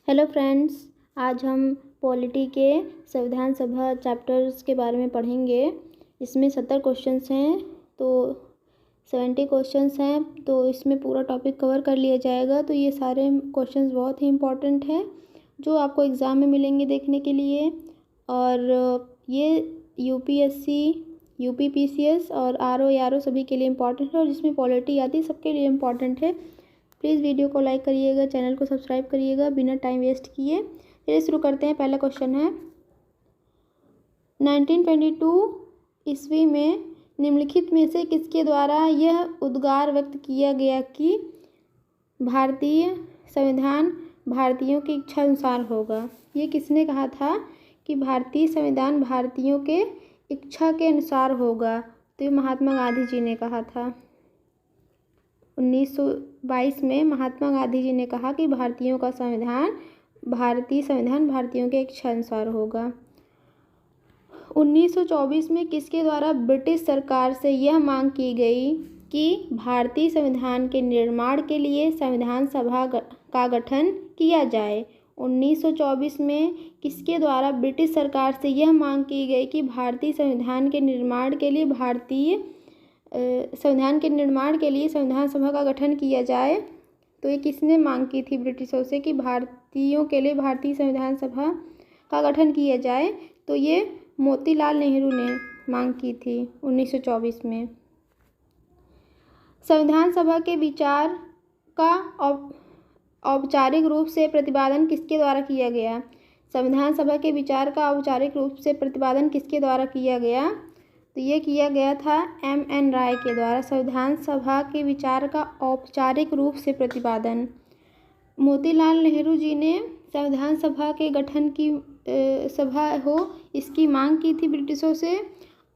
Hello friends, आज हम polity के संविधान सभा चैप्टर्स के बारे में पढ़ेंगे। इसमें 70 क्वेश्चंस हैं, तो 70 क्वेश्चंस हैं, तो इसमें पूरा टॉपिक कवर कर लिया जाएगा। तो ये सारे क्वेश्चंस बहुत ही इम्पोर्टेंट हैं जो आपको एग्ज़ाम में मिलेंगे देखने के लिए। और ये यूपीएससी, यूपीपीसीएस और आरओ सभी के लिए इम्पोर्टेंट है, और जिसमें पॉलिटी आती है सबके लिए इम्पोर्टेंट है। प्लीज़ वीडियो को लाइक करिएगा, चैनल को सब्सक्राइब करिएगा बिना टाइम वेस्ट किए। चलिए शुरू करते हैं। पहला क्वेश्चन है, 1922 ईस्वी में निम्नलिखित में से किसके द्वारा यह उद्गार व्यक्त किया गया कि भारतीय संविधान भारतीयों की इच्छा अनुसार होगा? ये किसने कहा था कि भारतीय संविधान भारतीयों के इच्छा के अनुसार होगा? तो ये महात्मा गांधी जी ने कहा था। 1922 में महात्मा गांधी जी ने कहा कि भारतीय संविधान भारतीयों के इच्छा अनुसार होगा। 1924 में किसके द्वारा ब्रिटिश सरकार से यह मांग की गई कि भारतीय संविधान के निर्माण के लिए संविधान सभा का गठन किया जाए? 1924 में किसके द्वारा ब्रिटिश सरकार से यह मांग की गई कि भारतीय संविधान के निर्माण के लिए संविधान सभा का गठन किया जाए? तो ये किसने मांग की थी ब्रिटिशों से कि भारतीयों के लिए भारतीय संविधान सभा का गठन किया जाए? तो ये मोतीलाल नेहरू ने मांग की थी 1924 में। संविधान सभा के विचार का औपचारिक रूप से प्रतिपादन किसके द्वारा किया गया? संविधान सभा के विचार का औपचारिक रूप से प्रतिपादन किसके द्वारा किया गया? तो ये किया गया था M.N. राय के द्वारा। संविधान सभा के विचार का औपचारिक रूप से प्रतिपादन मोतीलाल नेहरू जी ने संविधान सभा के गठन की इसकी मांग की थी ब्रिटिशों से,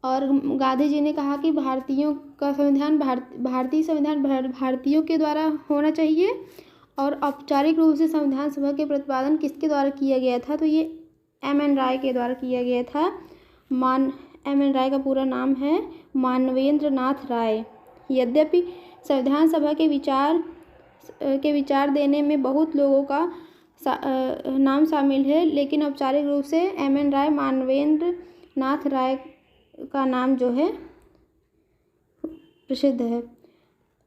और गांधी जी ने कहा कि भारतीय संविधान भारतीयों के द्वारा होना चाहिए। और औपचारिक रूप से संविधान सभा के प्रतिपादन किसके द्वारा किया गया था? तो ये M.N. राय के द्वारा किया गया था। M.N. राय का पूरा नाम है मानवेंद्र नाथ राय। यद्यपि संविधान सभा के विचार देने में बहुत लोगों का नाम शामिल है, लेकिन औपचारिक रूप से M.N. राय, मानवेंद्र नाथ राय का नाम जो है प्रसिद्ध है।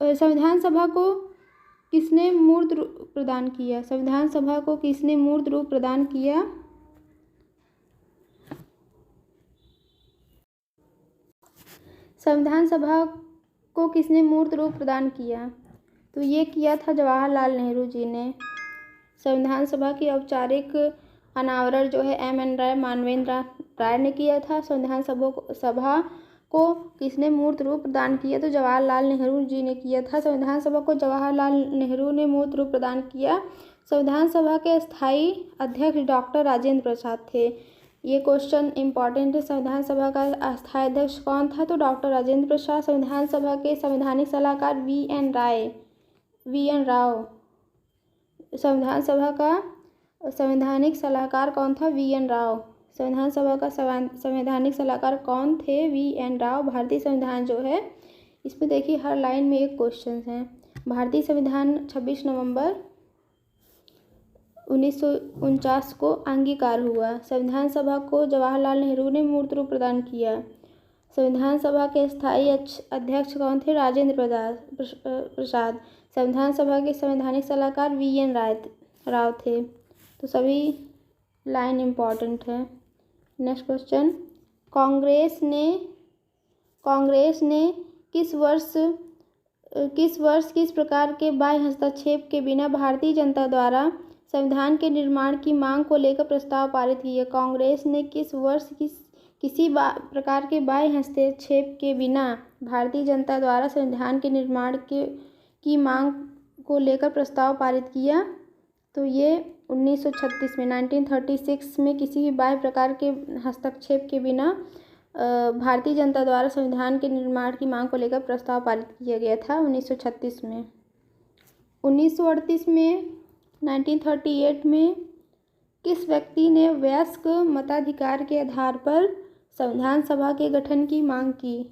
संविधान सभा को किसने मूर्त रूप प्रदान किया? संविधान सभा को किसने मूर्त रूप प्रदान किया? संविधान सभा को किसने मूर्त रूप प्रदान किया? तो ये किया था जवाहरलाल नेहरू जी ने। संविधान सभा की औपचारिक अनावरण जो है M.N. राय, मानवेंद्र राय ने किया था। संविधान सभा को किसने मूर्त रूप प्रदान किया? तो जवाहरलाल नेहरू जी ने किया था। संविधान सभा को जवाहरलाल नेहरू ने मूर्त रूप प्रदान किया। संविधान सभा के स्थायी अध्यक्ष डॉक्टर राजेंद्र प्रसाद थे। ये क्वेश्चन इम्पॉर्टेंट है। संविधान सभा का अस्थायी अध्यक्ष कौन था? तो डॉक्टर राजेंद्र प्रसाद। संविधान सभा के संवैधानिक सलाहकार V.N. राव। संविधान सभा का संवैधानिक सलाहकार कौन था? V.N. राव। संविधान सभा का संवैधानिक सलाहकार कौन थे? V.N. राव। भारतीय संविधान जो है, इसमें देखिए हर लाइन में एक क्वेश्चन है। भारतीय संविधान 26 नवंबर 1949 को अंगीकार हुआ। संविधान सभा को जवाहरलाल नेहरू ने मूर्त रूप प्रदान किया। संविधान सभा के स्थायी अध्यक्ष कौन थे? राजेंद्र प्रसाद। संविधान सभा के संवैधानिक सलाहकार V.N. राव थे। तो सभी लाइन इम्पॉर्टेंट है। नेक्स्ट क्वेश्चन, कांग्रेस ने किस वर्ष किस प्रकार के बाह्य हस्तक्षेप के बिना भारतीय जनता द्वारा संविधान के निर्माण की मांग को लेकर प्रस्ताव पारित किया? कांग्रेस ने किस वर्ष किसी प्रकार के बाह्य हस्तक्षेप के बिना भारतीय जनता द्वारा संविधान के निर्माण की मांग को लेकर प्रस्ताव पारित किया? तो ये 1936 में 1936 में किसी भी बाह्य प्रकार के हस्तक्षेप के बिना भारतीय जनता द्वारा संविधान के निर्माण की मांग को लेकर प्रस्ताव पारित किया गया था 1936 में। 1938 में 1938 में किस व्यक्ति ने वयस्क मताधिकार के आधार पर संविधान सभा के गठन की मांग की?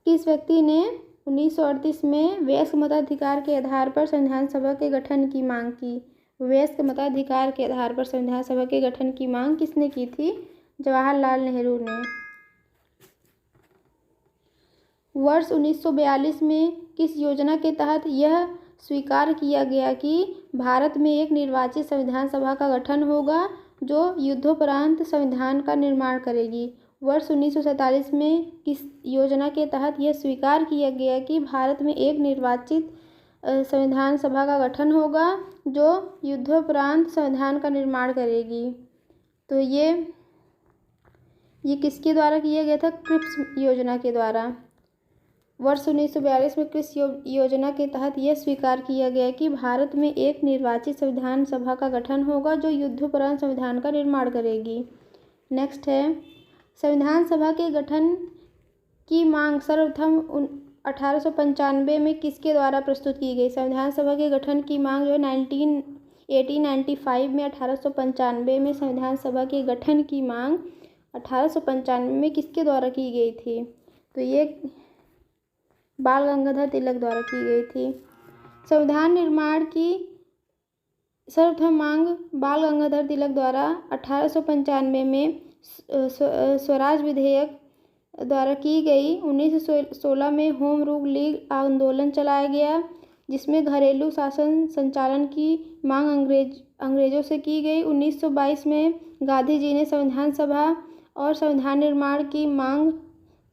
किस व्यक्ति ने 1938 में वयस्क मताधिकार के आधार पर संविधान सभा के गठन की मांग की। वयस्क मताधिकार के आधार पर संविधान सभा के गठन की मांग किसने की थी? जवाहरलाल नेहरू ने। वर्ष 1942 में किस योजना के तहत यह स्वीकार किया गया कि भारत में एक निर्वाचित संविधान सभा का गठन होगा जो युद्धोपरांत संविधान का निर्माण करेगी? वर्ष 1947 में किस योजना के तहत यह स्वीकार किया गया कि भारत में एक निर्वाचित संविधान सभा का गठन होगा जो युद्धोपरांत संविधान का निर्माण करेगी? तो ये किसके द्वारा किया गया था? क्रिप्स योजना के द्वारा। वर्ष 1942 में किस योजना के तहत यह स्वीकार किया गया कि भारत में एक निर्वाचित संविधान सभा का गठन होगा जो युद्धोपरांत संविधान का निर्माण करेगी? नेक्स्ट है, संविधान सभा के गठन की मांग सर्वप्रथम 1895 में किसके द्वारा प्रस्तुत की गई? संविधान सभा के गठन की मांग जो है 1895 में 1895 में संविधान सभा के गठन की मांग 1895 में किसके द्वारा की गई थी? तो ये बाल गंगाधर तिलक द्वारा की गई थी। संविधान निर्माण की सर्वप्रथम मांग बाल गंगाधर तिलक द्वारा 1895 में स्वराज विधेयक द्वारा की गई। 1916 में होम रूल लीग आंदोलन चलाया गया जिसमें घरेलू शासन संचालन की मांग अंग्रेजों से की गई। 1922 में गांधी जी ने संविधान सभा और संविधान निर्माण की मांग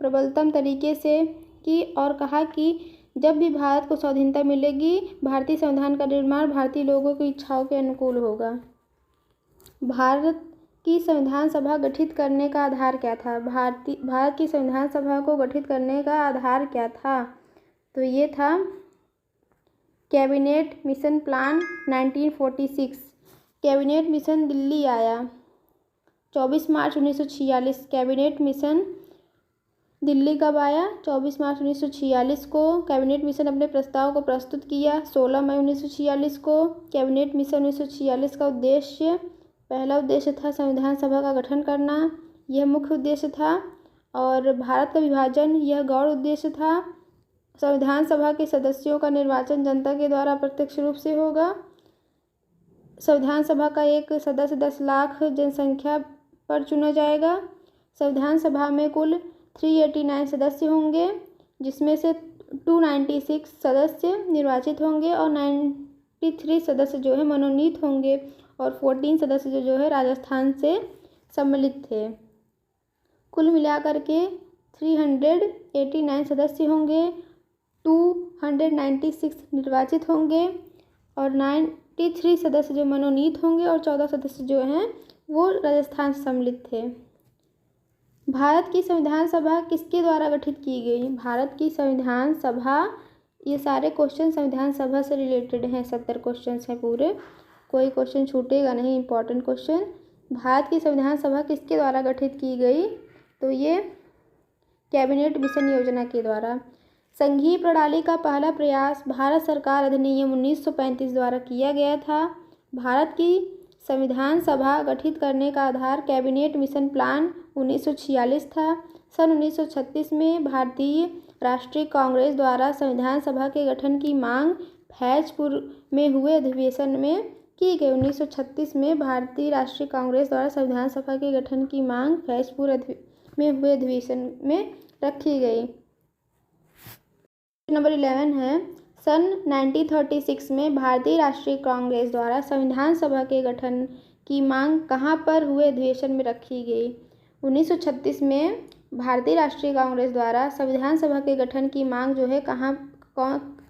प्रबलतम तरीके से की और कहा कि जब भी भारत को स्वाधीनता मिलेगी भारतीय संविधान का निर्माण भारतीय लोगों की इच्छाओं के अनुकूल होगा। भारत की संविधान सभा गठित करने का आधार क्या था? भारत की संविधान सभा को गठित करने का आधार क्या था? तो ये था cabinet mission plan 1946। Cabinet mission Delhi आया 24 मार्च 1946। कैबिनेट मिशन दिल्ली कब आया? 24 मार्च 1946 को कैबिनेट मिशन अपने प्रस्ताव को प्रस्तुत किया। 16 मई 1946 को कैबिनेट मिशन 1946 का उद्देश्य, पहला उद्देश्य था संविधान सभा का गठन करना, यह मुख्य उद्देश्य था। और भारत का विभाजन, यह गौण उद्देश्य था। संविधान सभा के सदस्यों का निर्वाचन जनता के द्वारा प्रत्यक्ष रूप से होगा। संविधान सभा का एक सदस्य 10 लाख जनसंख्या पर चुना जाएगा। संविधान सभा में कुल 389 सदस्य होंगे जिसमें से 296 सदस्य निर्वाचित होंगे और 93 सदस्य जो है मनोनीत होंगे और 14 सदस्य जो है राजस्थान से सम्मिलित थे। कुल मिलाकर के 389 सदस्य होंगे, 296 निर्वाचित होंगे और 93 सदस्य जो मनोनीत होंगे और 14 सदस्य जो हैं वो राजस्थान से सम्मिलित थे। भारत की संविधान सभा किसके द्वारा गठित की गई? भारत की संविधान सभा, ये सारे क्वेश्चन संविधान सभा से रिलेटेड हैं। 70 क्वेश्चन हैं पूरे, कोई क्वेश्चन छूटेगा नहीं, इंपॉर्टेंट क्वेश्चन। भारत की संविधान सभा किसके द्वारा गठित की गई? तो ये कैबिनेट मिशन योजना के द्वारा। संघीय प्रणाली का पहला प्रयास भारत सरकार अधिनियम 1935 द्वारा किया गया था। भारत की संविधान सभा गठित करने का आधार कैबिनेट मिशन प्लान 1946 था। सन 1936 में भारतीय राष्ट्रीय कांग्रेस द्वारा संविधान सभा के गठन की मांग फैजपुर में हुए अधिवेशन में की गई। 1936 में भारतीय राष्ट्रीय कांग्रेस द्वारा संविधान सभा के गठन की मांग फैजपुर में हुए अधिवेशन में रखी गई। नंबर 11 है, सन 1936 में भारतीय राष्ट्रीय कांग्रेस द्वारा संविधान सभा के गठन की मांग कहाँ पर हुए अधिवेशन में रखी गई? 1936 में भारतीय राष्ट्रीय कांग्रेस द्वारा संविधान सभा के गठन की मांग जो है कहाँ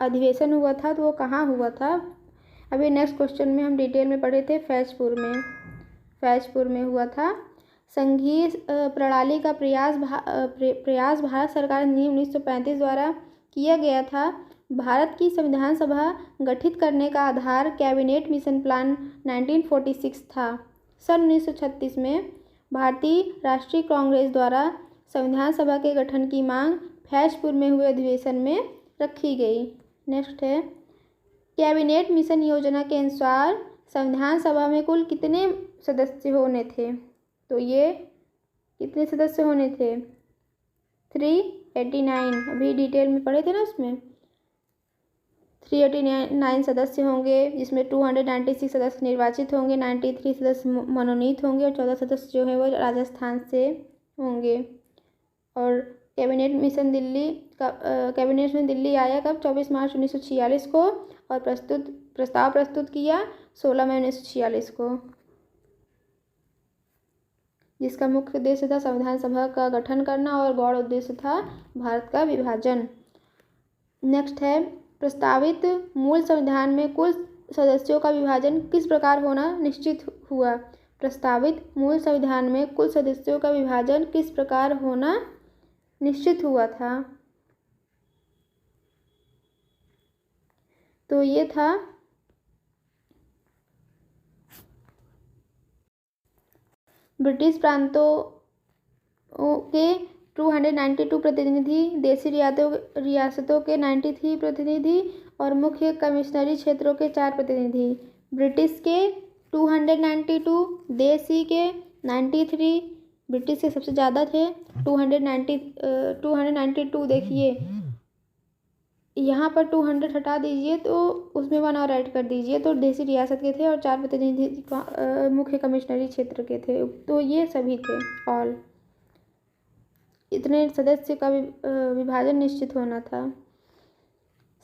अधिवेशन हुआ था, तो वो कहाँ हुआ था? अभी नेक्स्ट क्वेश्चन में हम डिटेल में पढ़े थे, फैजपुर में हुआ था। संघीय प्रणाली का प्रयास भारत सरकार अधिनियम 1935 द्वारा किया गया था। भारत की संविधान सभा गठित करने का आधार कैबिनेट मिशन प्लान 1946 था। सन 1936 में भारतीय राष्ट्रीय कांग्रेस द्वारा संविधान सभा के गठन की मांग फैजपुर में हुए अधिवेशन में रखी गई। नेक्स्ट है, कैबिनेट मिशन योजना के अनुसार संविधान सभा में कुल कितने सदस्य होने थे? तो ये कितने सदस्य होने थे? 389, अभी डिटेल में पढ़े थे ना उसमें। 389 सदस्य होंगे, जिसमें 296 सदस्य निर्वाचित होंगे, 93 सदस्य मनोनीत होंगे और 14 सदस्य जो है वो राजस्थान से होंगे। और कैबिनेट मिशन दिल्ली आया कब? 24 मार्च 1946 को, और प्रस्ताव प्रस्तुत किया 16 मई 1946 को, जिसका मुख्य उद्देश्य था संविधान सभा का गठन करना और गौड़ उद्देश्य था भारत का विभाजन। नेक्स्ट है, प्रस्तावित मूल संविधान में कुल सदस्यों का विभाजन किस प्रकार होना निश्चित हुआ? प्रस्तावित मूल संविधान में कुल सदस्यों का विभाजन किस प्रकार होना निश्चित हुआ था? तो ये था ब्रिटिश प्रांतों के 292 प्रतिनिधि, देशी रियासतों के 93 प्रतिनिधि और मुख्य कमिश्नरी क्षेत्रों के 4 प्रतिनिधि। ब्रिटिश के 292, देशी के 93, ब्रिटिश के सबसे ज़्यादा थे 292। देखिए यहाँ पर 200 हटा दीजिए तो उसमें 1 और ऐड कर दीजिए, तो देशी रियासत के थे और 4 प्रतिनिधि मुख्य कमिश्नरी क्षेत्र के थे। तो ये सभी थे ऑल, इतने सदस्य का विभाजन निश्चित होना था।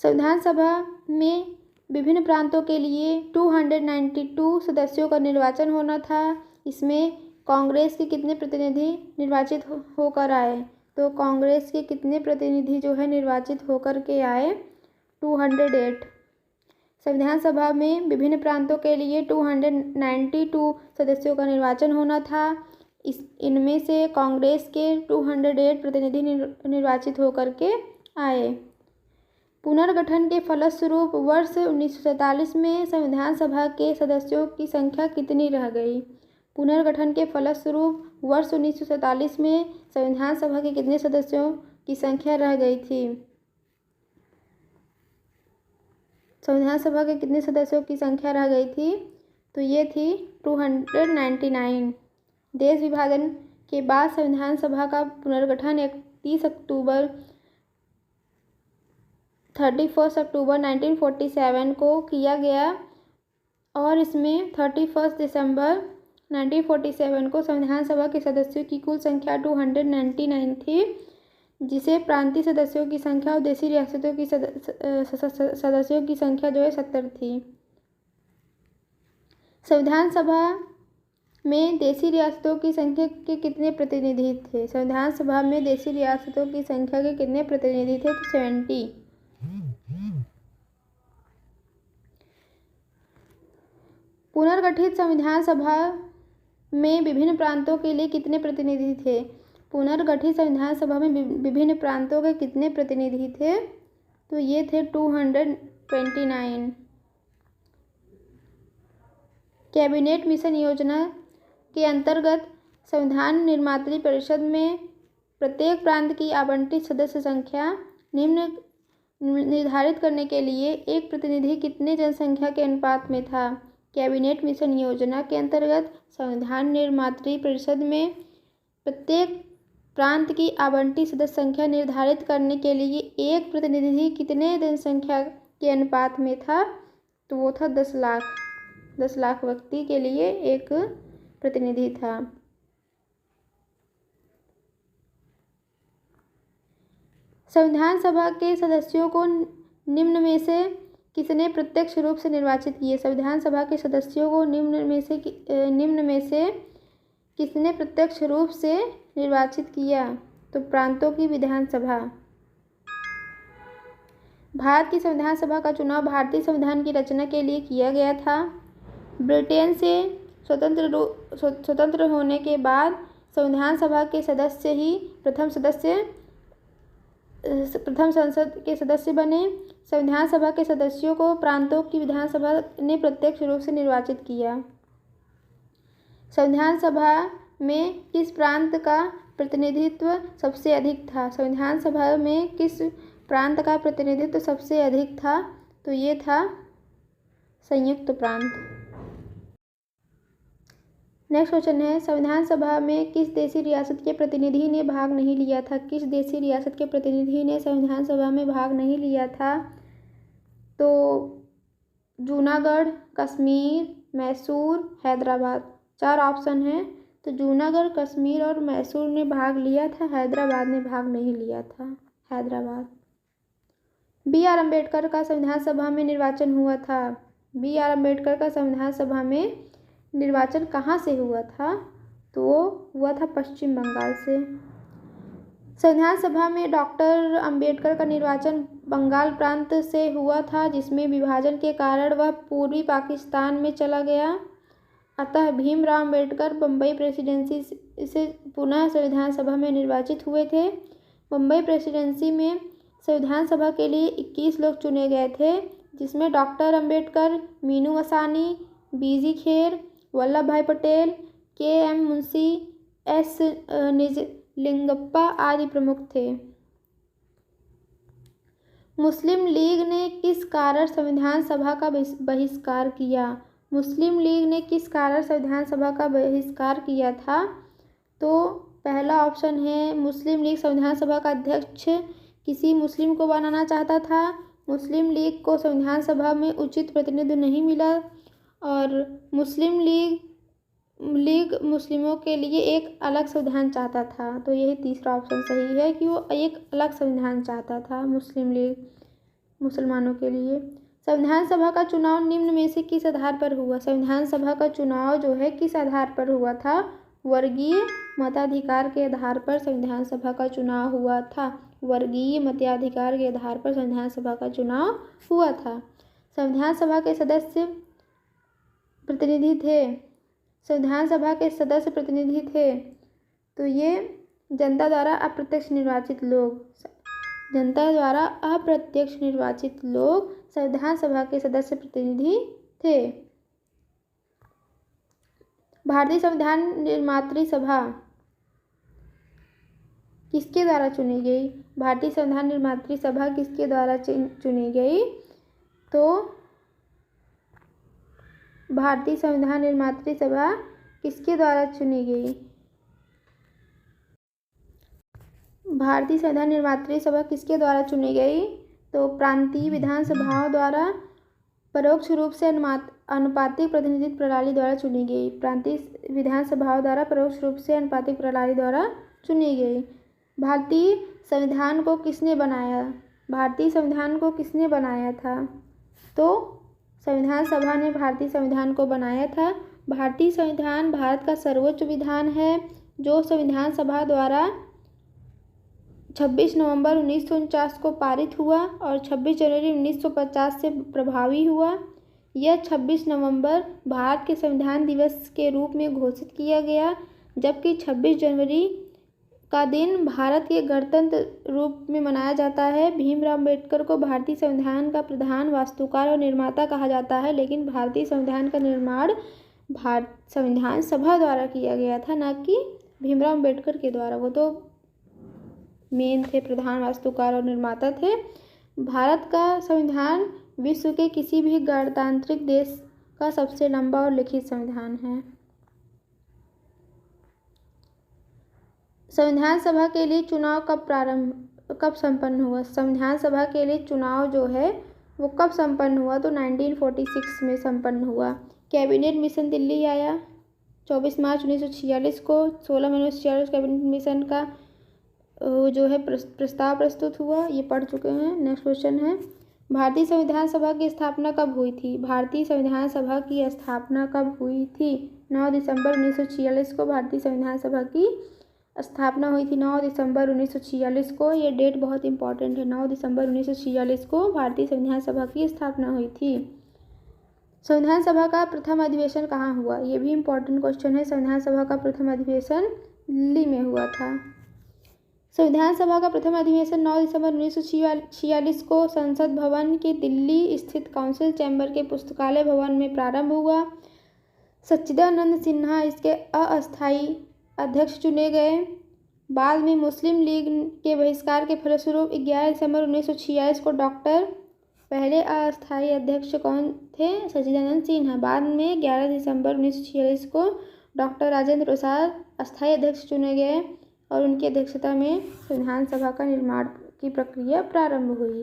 संविधान सभा में विभिन्न प्रांतों के लिए 292 सदस्यों का निर्वाचन होना था। इसमें कांग्रेस के कितने प्रतिनिधि निर्वाचित होकर आए? तो कांग्रेस के कितने प्रतिनिधि जो है निर्वाचित होकर के आए? 208। संविधान सभा में विभिन्न प्रांतों के लिए 292 सदस्यों का निर्वाचन होना था। इनमें से कांग्रेस के 208 प्रतिनिधि निर्वाचित होकर के आए। पुनर्गठन के फलस्वरूप वर्ष 1947 में संविधान सभा के सदस्यों की संख्या कितनी रह गई? पुनर्गठन के फलस्वरूप वर्ष 1947 में संविधान सभा के कितने सदस्यों की संख्या रह गई थी? संविधान सभा के कितने सदस्यों की संख्या रह गई थी? तो ये थी 299। देश विभाजन के बाद संविधान सभा का पुनर्गठन 31 अक्टूबर 1947 को किया गया और इसमें 31 दिसंबर 1947 को संविधान सभा के सदस्यों की कुल संख्या 299 थी, जिसे प्रांतीय सदस्यों की संख्या और देशी रियासतों की सदस्यों की संख्या जो है 70 थी। संविधान सभा में देशी रियासतों की संख्या के कितने प्रतिनिधि थे? संविधान सभा में देशी रियासतों की संख्या के कितने प्रतिनिधि थे? तो 70। पुनर्गठित संविधान सभा में विभिन्न प्रांतों के लिए कितने प्रतिनिधि थे? पुनर्गठित संविधान सभा में विभिन्न प्रांतों के कितने प्रतिनिधि थे? तो ये थे 229। कैबिनेट मिशन योजना के अंतर्गत संविधान निर्मात्री परिषद में प्रत्येक प्रांत की आवंटित सदस्य संख्या निम्न निर्धारित करने के लिए एक प्रतिनिधि कितने जनसंख्या के अनुपात में था? कैबिनेट मिशन योजना के अंतर्गत संविधान निर्मात्री परिषद में प्रत्येक प्रांत की आवंटित सदस्य संख्या निर्धारित करने के लिए एक प्रतिनिधि कितने जनसंख्या के अनुपात में था? तो वो था 10 लाख। 10 लाख व्यक्ति के लिए एक प्रतिनिधि था। संविधान सभा के सदस्यों को निम्न में से किसने प्रत्यक्ष रूप से निर्वाचित किए? संविधान सभा के सदस्यों को निम्न में से किसने प्रत्यक्ष रूप से निर्वाचित किया? तो प्रांतों की विधानसभा। भारत की संविधान सभा का चुनाव भारतीय संविधान की रचना के लिए किया गया था। ब्रिटेन से स्वतंत्र होने के बाद संविधान सभा के सदस्य ही प्रथम संसद के सदस्य बने। संविधान सभा के सदस्यों को प्रांतों की विधानसभा ने प्रत्यक्ष रूप से निर्वाचित किया। संविधान सभा में किस प्रांत का प्रतिनिधित्व सबसे अधिक था? संविधान सभा में किस प्रांत का प्रतिनिधित्व सबसे अधिक था? तो ये था संयुक्त प्रांत। नेक्स्ट क्वेश्चन है, संविधान सभा में किस देशी रियासत के प्रतिनिधि ने भाग नहीं लिया था? किस देशी रियासत के प्रतिनिधि ने संविधान सभा में भाग नहीं लिया था? तो जूनागढ़, कश्मीर, मैसूर, हैदराबाद। 4 ऑप्शन हैं। तो जूनागढ़, कश्मीर और मैसूर ने भाग लिया था, हैदराबाद ने भाग नहीं लिया था। हैदराबाद। B.R. अम्बेडकर का संविधान सभा में निर्वाचन हुआ था। B.R. अम्बेडकर का संविधान सभा में निर्वाचन कहाँ से हुआ था? तो वो हुआ था पश्चिम बंगाल से। संविधान सभा में डॉक्टर अम्बेडकर का निर्वाचन बंगाल प्रांत से हुआ था, जिसमें विभाजन के कारण वह पूर्वी पाकिस्तान में चला गया। अतः भीमराव अम्बेडकर बम्बई प्रेसिडेंसी से पुनः संविधान सभा में निर्वाचित हुए थे। बम्बई प्रेसिडेंसी में संविधान सभा के लिए 21 लोग चुने गए थे, जिसमें डॉक्टर अम्बेडकर, मीनू मसानी, B.G. खेर, वल्लभ भाई पटेल, K.M. मुंशी, S. निजलिंगप्पा आदि प्रमुख थे। मुस्लिम लीग ने किस कारण संविधान सभा का बहिष्कार किया? मुस्लिम लीग ने किस कारण संविधान सभा का बहिष्कार किया था? तो पहला ऑप्शन है, मुस्लिम लीग संविधान सभा का अध्यक्ष किसी मुस्लिम को बनाना चाहता था। मुस्लिम लीग को संविधान सभा में उचित प्रतिनिधित्व नहीं मिला और मुस्लिम लीग मुस्लिमों के लिए एक अलग संविधान चाहता था। तो यही तीसरा ऑप्शन सही है कि वो एक अलग संविधान चाहता था मुस्लिम लीग मुसलमानों के लिए। संविधान सभा का चुनाव निम्न में से किस आधार पर हुआ? संविधान सभा का चुनाव जो है किस आधार पर हुआ था? वर्गीय मताधिकार के आधार पर संविधान सभा का चुनाव हुआ था। वर्गीय मताधिकार के आधार पर संविधान सभा का चुनाव हुआ था। संविधान सभा के सदस्य प्रतिनिधि थे। संविधान सभा के सदस्य प्रतिनिधि थे तो ये जनता द्वारा अप्रत्यक्ष निर्वाचित लोग। जनता द्वारा अप्रत्यक्ष निर्वाचित लोग संविधान सभा के सदस्य प्रतिनिधि थे। भारतीय संविधान निर्मात्री सभा किसके द्वारा चुनी गई? भारतीय संविधान निर्मात्री सभा किसके द्वारा चुनी गई? तो भारतीय संविधान निर्मात्री सभा किसके द्वारा चुनी गई? भारतीय संविधान निर्मात्री सभा किसके द्वारा चुनी गई? तो प्रांतीय विधानसभाओं द्वारा परोक्ष रूप से अनुपातिक प्रतिनिधित्व प्रणाली द्वारा चुनी गई। प्रांतीय विधानसभाओं द्वारा परोक्ष रूप से अनुपातिक प्रणाली द्वारा चुनी गई। भारतीय संविधान को किसने बनाया? भारतीय संविधान को किसने बनाया था? तो संविधान सभा ने भारतीय संविधान को बनाया था। भारतीय संविधान भारत का सर्वोच्च विधान है, जो संविधान सभा द्वारा 26 नवंबर 1949 को पारित हुआ और 26 जनवरी 1950 से प्रभावी हुआ। यह 26 नवंबर भारत के संविधान दिवस के रूप में घोषित किया गया, जबकि 26 जनवरी का दिन भारत के गणतंत्र रूप में मनाया जाता है। भीमराव अम्बेडकर को भारतीय संविधान का प्रधान वास्तुकार और निर्माता कहा जाता है, लेकिन भारतीय संविधान का निर्माण संविधान सभा द्वारा किया गया था, न कि भीमराव अम्बेडकर के द्वारा। वो तो मेन थे, प्रधान वास्तुकार और निर्माता थे। भारत का संविधान विश्व के किसी भी गणतांत्रिक देश का सबसे लंबा और लिखित संविधान है। संविधान सभा के लिए चुनाव कब संपन्न हुआ? संविधान सभा के लिए चुनाव जो है वो कब संपन्न हुआ? तो 1946 में संपन्न हुआ। कैबिनेट मिशन दिल्ली आया 24 मार्च 1946 को। 16 मई 1946 कैबिनेट मिशन का जो है प्रस्ताव प्रस्तुत हुआ। ये पढ़ चुके हैं। नेक्स्ट क्वेश्चन है, भारतीय संविधान सभा की स्थापना कब हुई थी? भारतीय संविधान सभा की स्थापना कब हुई थी? 9 दिसंबर 1946 को भारतीय संविधान सभा की स्थापना हुई थी। 9 दिसंबर 1946 को। ये डेट बहुत इंपॉर्टेंट है। 9 दिसंबर 1946 को भारतीय संविधान सभा की स्थापना हुई थी। संविधान सभा का प्रथम अधिवेशन कहाँ हुआ? ये भी इम्पोर्टेंट क्वेश्चन है। संविधान सभा का प्रथम अधिवेशन दिल्ली में हुआ था। संविधान सभा का प्रथम अधिवेशन 9 दिसंबर 1946 को संसद भवन के दिल्ली स्थित काउंसिल चैम्बर के पुस्तकालय भवन में प्रारंभ हुआ। सच्चिदानंद सिन्हा इसके अस्थायी अध्यक्ष चुने गए। बाद में मुस्लिम लीग के बहिष्कार के फलस्वरूप 11 दिसंबर 1946 को पहले अस्थायी अध्यक्ष कौन थे? सच्चिदानंद सिन्हा। बाद में 11 दिसंबर 1946 को डॉक्टर राजेंद्र प्रसाद अस्थायी अध्यक्ष चुने गए और उनकी अध्यक्षता में संविधान सभा का निर्माण की प्रक्रिया प्रारंभ हुई।